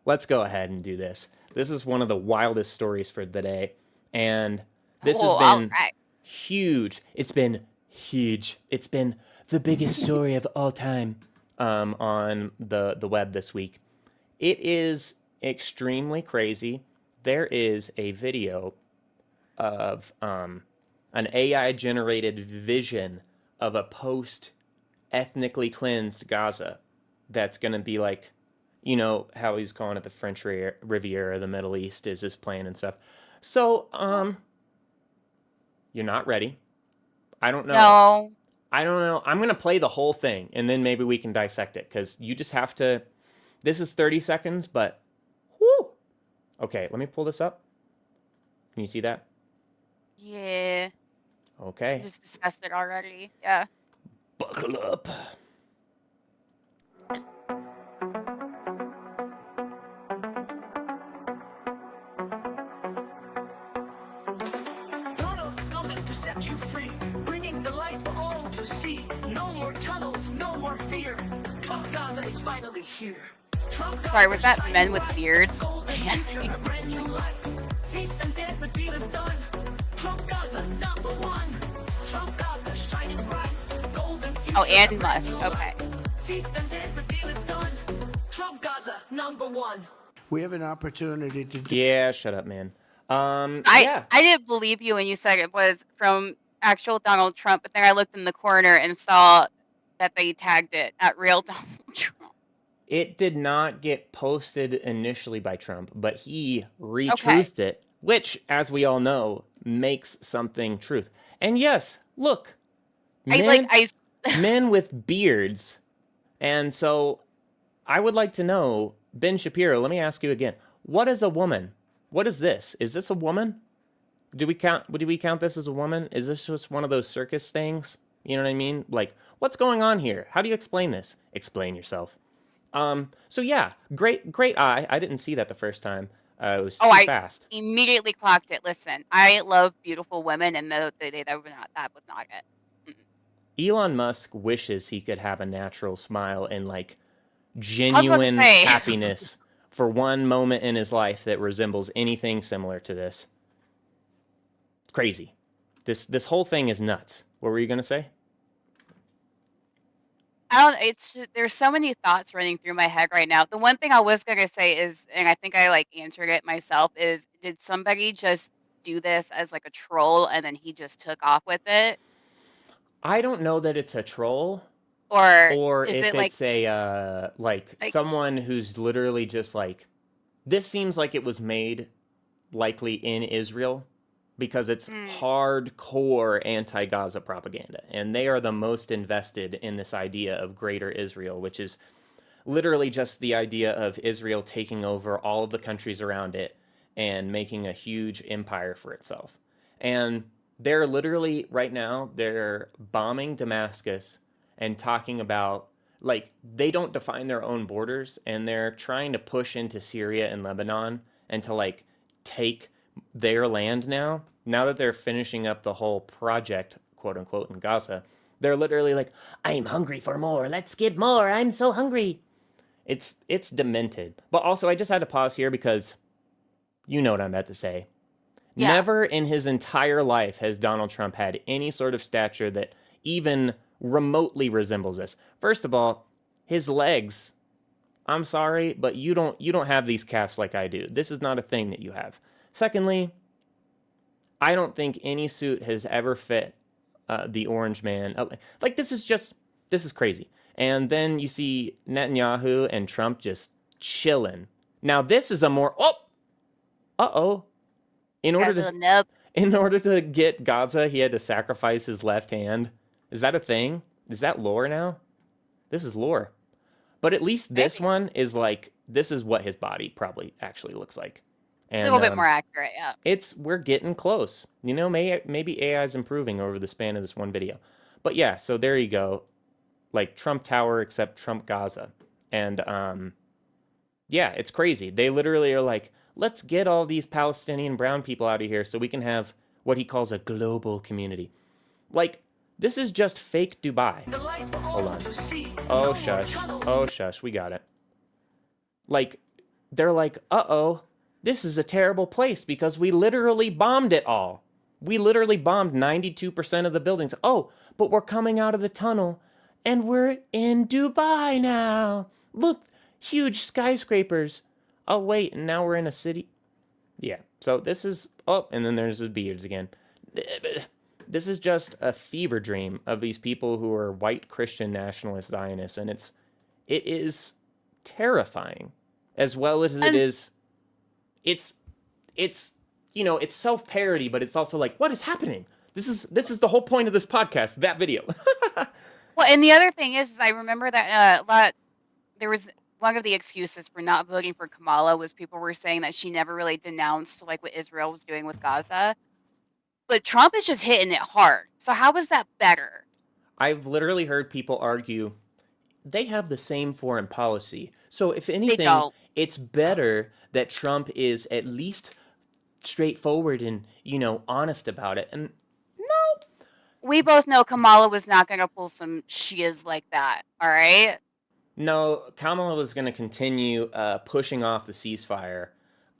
let's go ahead and do this. This is one of the wildest stories for the day. And this Oh, has all been right. huge. It's been huge. It's been the biggest story of all time on the web this week. It is extremely crazy. There is a video of an AI generated vision of a post ethnically cleansed Gaza that's going to be like, you know, how he's calling it the French Riviera, the Middle East is his plan and stuff. So, you're not ready. I don't know. No. I don't know. I'm going to play the whole thing and then maybe we can dissect it because you just have to. This is 30 seconds, but whoo. Okay, let me pull this up. Can you see that? Yeah. We Okay. just discussed it already. Yeah. Buckle up. Tunnels coming to set you free, bringing the light for all to see. No more tunnels, no more fear. Trump Gaza is finally here. Sorry, was that men with beards? Yes. Feast and dance, the deal is done. Trump Gaza, number one. Trump Gaza, shining bright. Golden future, Oh, and Musk. Okay. Feast and dance, the deal is done. Trump Gaza, number one. We have an opportunity to do. Yeah, shut up, man. I didn't believe you when you said it was from actual Donald Trump, but then I looked in the corner and saw that they tagged it at real Donald Trump. It did not get posted initially by Trump, but he retruthed it, which, as we all know, makes something truth. And yes, look, men with beards. And so I would like to know, Ben Shapiro, let me ask you again. What is a woman? What is this? Is this a woman? Do we count this as a woman? Is this just one of those circus things? You know what I mean? Like, what's going on here? How do you explain this? Explain yourself. So yeah, great eye. I didn't see that the first time. It was too fast. Immediately clocked it. Listen, I love beautiful women, and that was not it. Elon Musk wishes he could have a natural smile and like genuine happiness for one moment in his life that resembles anything similar to this. It's crazy. This whole thing is nuts. What were you gonna say? It's just, there's so many thoughts running through my head right now. The one thing I was gonna say is, and I think I like answered it myself, is did somebody just do this as like a troll and then he just took off with it? I don't know that it's a troll. Or is if it it's a like someone who's literally just like, this seems like it was made likely in Israel because it's hardcore anti-Gaza propaganda, and they are the most invested in this idea of greater Israel, which is literally just the idea of Israel taking over all of the countries around it and making a huge empire for itself. And they're literally right now, they're bombing Damascus and talking about, like, they don't define their own borders, and they're trying to push into Syria and Lebanon and to like take their land now that they're finishing up the whole project, quote unquote, in Gaza. They're literally like, I'm hungry for more. Let's get more. I'm so hungry. It's demented. But also, I just had to pause here because you know what I'm about to say. Yeah. Never in his entire life has Donald Trump had any sort of stature that even remotely resembles this. First of all, his legs, I'm sorry, but you don't have these calves like I do. This is not a thing that you have. Secondly, I don't think any suit has ever fit the orange man. Like, this is crazy. And then you see Netanyahu and Trump just chilling. Now this is a more in order to get Gaza, he had to sacrifice his left hand. Is that a thing? Is that lore now? This is lore. But at least this one is like, this is what his body probably actually looks like. And, a little bit more accurate, yeah. We're getting close. You know, maybe AI is improving over the span of this one video. But yeah, so there you go. Like Trump Tower, except Trump Gaza. And yeah, it's crazy. They literally are like, let's get all these Palestinian brown people out of here so we can have what he calls a global community. Like, this is just fake Dubai. Hold on. Oh, shush. Oh, shush. We got it. Like, they're like, uh-oh, this is a terrible place because we literally bombed it all. We literally bombed 92% of the buildings. Oh, but we're coming out of the tunnel and we're in Dubai now. Look, huge skyscrapers. Oh, wait, and now we're in a city. Yeah, so this is, oh, and then there's the beards again. This is just a fever dream of these people who are white Christian nationalist Zionists, and it is terrifying, as well as it And is. It's it's self-parody, but it's also like, what is happening? This is the whole point of this podcast, that video. well, and the other thing is I remember that a lot. There was one of the excuses for not voting for Kamala was people were saying that she never really denounced like what Israel was doing with Gaza. But Trump is just hitting it hard. So how is that better? I've literally heard people argue they have the same foreign policy. So if They anything, don't. it's better that Trump is at least straightforward and, honest about it. And no, We both know Kamala was not going to pull some shias like that. All right. no, Kamala was going to continue pushing off the ceasefire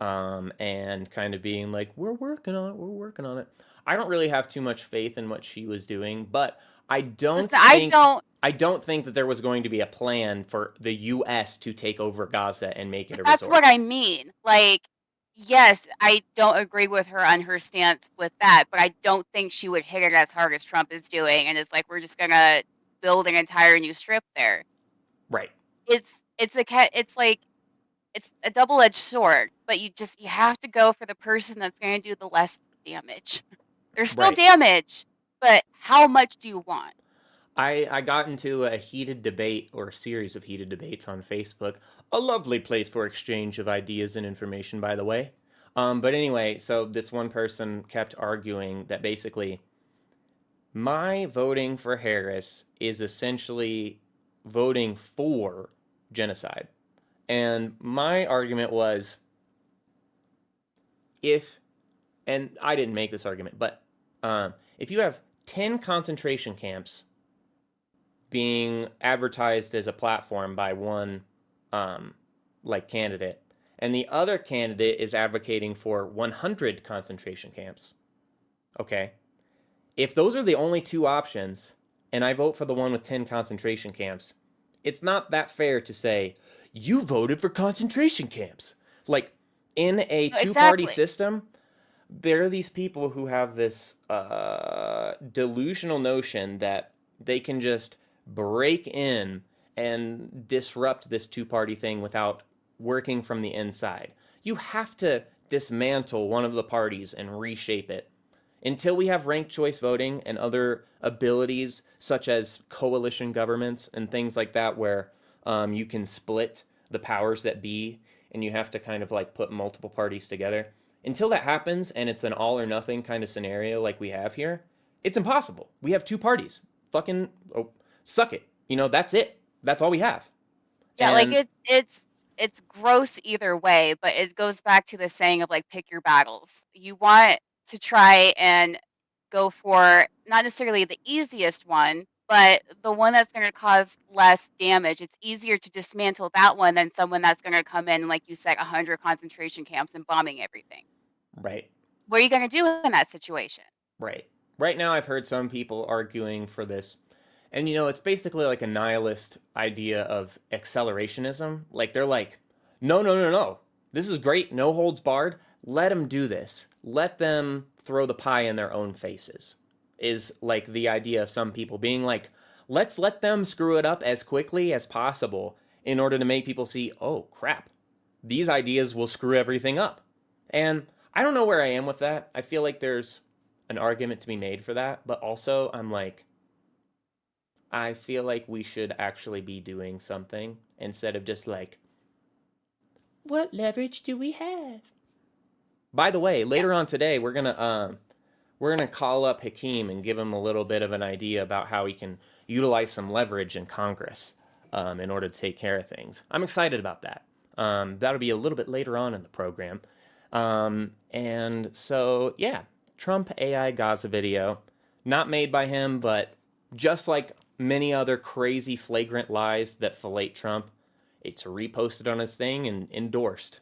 and kind of being like, we're working on it, we're working on it. I don't really have too much faith in what she was doing, but I don't Listen, I think don't. I don't think that there was going to be a plan for the U.S. to take over Gaza and make it a That's resort. what I mean. Like, yes, I don't agree with her on her stance with that, but I don't think she would hit it as hard as Trump is doing. And it's like we're just gonna build an entire new strip there. Right. It's like it's a double-edged sword, but you have to go for the person that's going to do the less damage. There's still Right. damage, but how much do you want? I got into a heated debate or a series of heated debates on Facebook. A lovely place for exchange of ideas and information, by the way. But anyway, so this one person kept arguing that basically my voting for Harris is essentially voting for genocide. And my argument was if, and I didn't make this argument, but if you have 10 concentration camps being advertised as a platform by one candidate, and the other candidate is advocating for 100 concentration camps, okay, if those are the only two options and I vote for the one with 10 concentration camps, it's not that fair to say you voted for concentration camps. Like, in a No, two-party exactly. system, there are these people who have this delusional notion that they can just break in and disrupt this two-party thing without working from the inside. You have to dismantle one of the parties and reshape it. Until we have ranked choice voting and other abilities such as coalition governments and things like that, where you can split the powers that be and you have to kind of like put multiple parties together. Until that happens and it's an all or nothing kind of scenario like we have here, it's impossible. We have two parties. Fucking suck it. That's it. That's all we have. Yeah, like And it's gross either way, but it goes back to the saying of like pick your battles. You want to try and go for not necessarily the easiest one, but the one that's going to cause less damage. It's easier to dismantle that one than someone that's going to come in, like you said, 100 concentration camps and bombing everything. right. What are you going to do in that situation? Right. Right now, I've heard some people arguing for this. And, it's basically like a nihilist idea of accelerationism. Like, they're like, no, no, no, no. This is great. No holds barred. Let them do this. Let them throw the pie in their own faces, is like the idea of some people being like, let's let them screw it up as quickly as possible in order to make people see, oh, crap. These ideas will screw everything up. And I don't know where I am with that. I feel like there's an argument to be made for that, but also I'm like, I feel like we should actually be doing something instead of just like, what leverage do we have? By the way, Yeah. later on today, we're gonna call up Hakeem and give him a little bit of an idea about how he can utilize some leverage in Congress in order to take care of things. I'm excited about that. That'll be a little bit later on in the program. And so, yeah, Trump AI Gaza video, not made by him, but just like many other crazy flagrant lies that fillet Trump, to repost it on his thing and endorsed.